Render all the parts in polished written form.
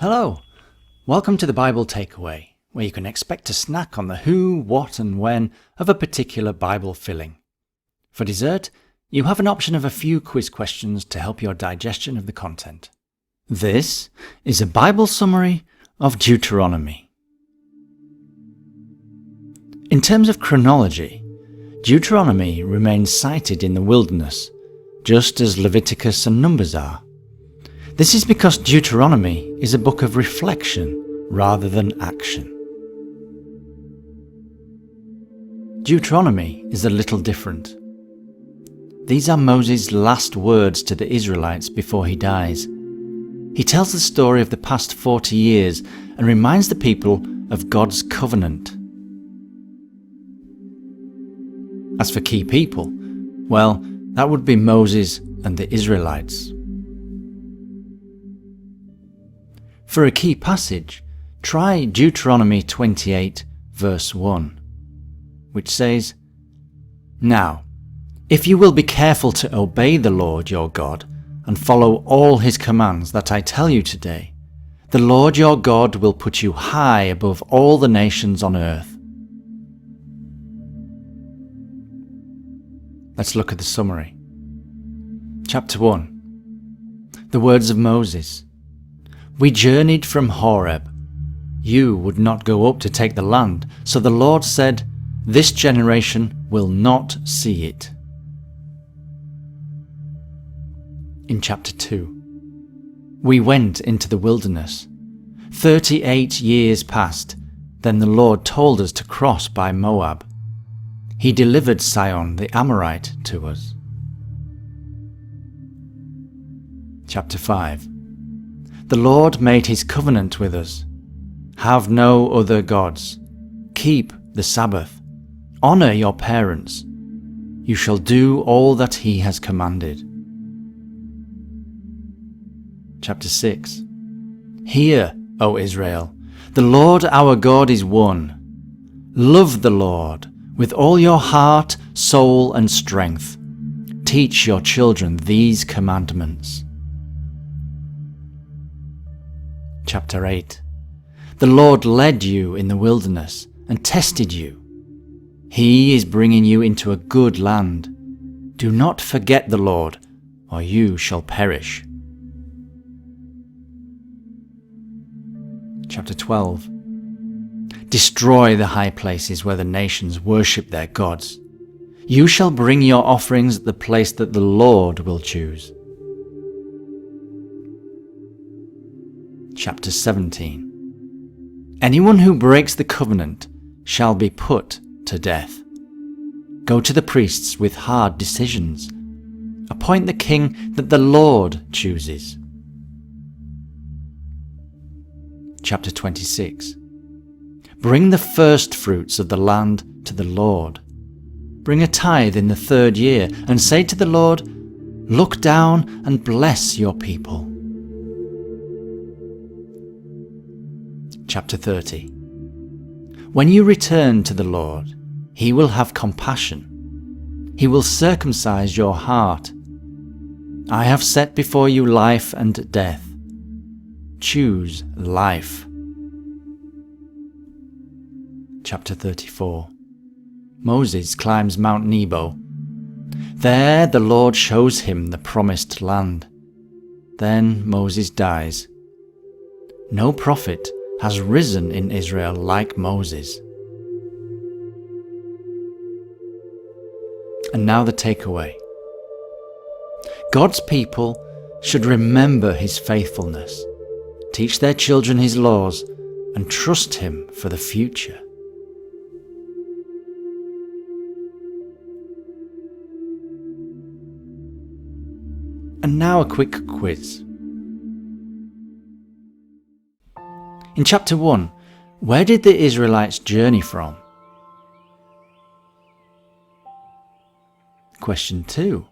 Hello, welcome to the Bible Takeaway, where you can expect a snack on the who, what and when of a particular Bible filling. For dessert, you have an option of a few quiz questions to help your digestion of the content. This is a Bible summary of Deuteronomy. In terms of chronology, Deuteronomy remains cited in the wilderness, just as Leviticus and Numbers are. This is because Deuteronomy is a book of reflection rather than action. Deuteronomy is a little different. These are Moses' last words to the Israelites before he dies. He tells the story of the past 40 years and reminds the people of God's covenant. As for key people, well, that would be Moses and the Israelites. For a key passage, try Deuteronomy 28 verse 1, which says, "Now, if you will be careful to obey the Lord your God and follow all his commands that I tell you today, the Lord your God will put you high above all the nations on earth." Let's look at the summary. Chapter 1. The words of Moses. "We journeyed from Horeb. You would not go up to take the land, so the Lord said, 'This generation will not see it.'" In chapter 2. "We went into the wilderness. 38 years passed, then the Lord told us to cross by Moab. He delivered Sihon the Amorite to us." Chapter 5. "The Lord made his covenant with us. Have no other gods. Keep the Sabbath. Honor your parents. You shall do all that he has commanded." Chapter 6. "Hear, O Israel, the Lord our God is one. Love the Lord with all your heart, soul, and strength. Teach your children these commandments." Chapter 8. "The Lord led you in the wilderness and tested you. He is bringing you into a good land. Do not forget the Lord, or you shall perish." Chapter 12. "Destroy the high places where the nations worship their gods. You shall bring your offerings at the place that the Lord will choose." Chapter 17. "Anyone who breaks the covenant shall be put to death. Go to the priests with hard decisions. Appoint the king that the Lord chooses." Chapter 26. "Bring the first fruits of the land to the Lord. Bring a tithe in the 3rd year, and say to the Lord, 'Look down and bless your people.'" Chapter 30. "When you return to the Lord, he will have compassion. He will circumcise your heart. I have set before you life and death. Choose life." Chapter 34. Moses climbs Mount Nebo. There the Lord shows him the promised land. Then Moses dies. No prophet has risen in Israel like Moses. And now the takeaway. God's people should remember his faithfulness, teach their children his laws, and trust him for the future. And now a quick quiz. In chapter 1, where did the Israelites journey from? Question 2.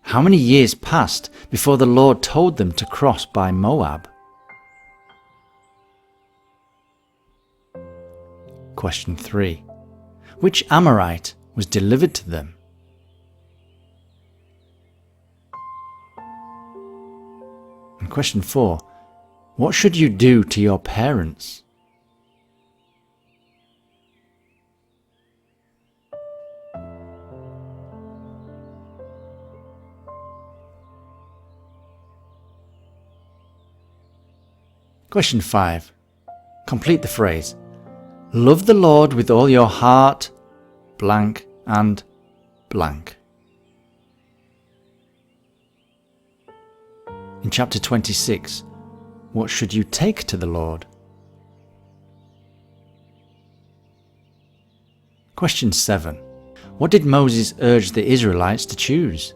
How many years passed before the Lord told them to cross by Moab? Question 3. Which Amorite was delivered to them? And question 4. What should you do to your parents? Question 5. Complete the phrase. Love the Lord with all your heart, blank and blank. In chapter 26, what should you take to the Lord? Question 7. What did Moses urge the Israelites to choose?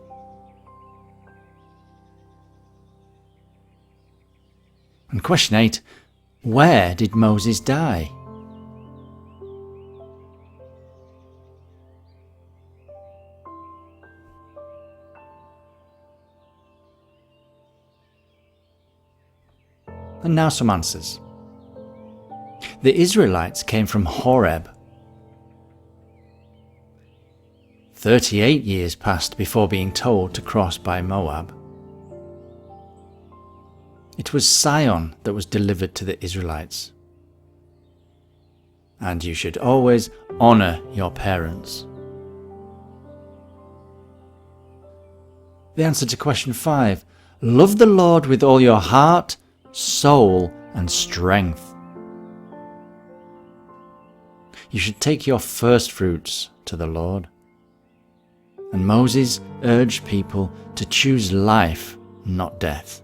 And question 8. Where did Moses die? And now some answers. The Israelites came from Horeb. 38 years passed before being told to cross by Moab. It was Sion that was delivered to the Israelites. And you should always honour your parents. The answer to question 5. Love the Lord with all your heart, soul and strength. You should take your first fruits to the Lord. And Moses urged people to choose life, not death.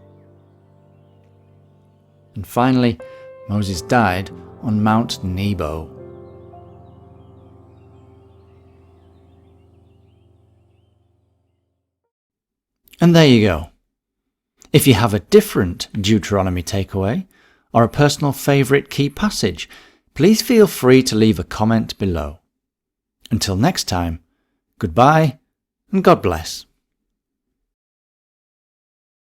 And finally, Moses died on Mount Nebo. And there you go. If you have a different Deuteronomy takeaway or a personal favourite key passage, please feel free to leave a comment below. Until next time, goodbye and God bless.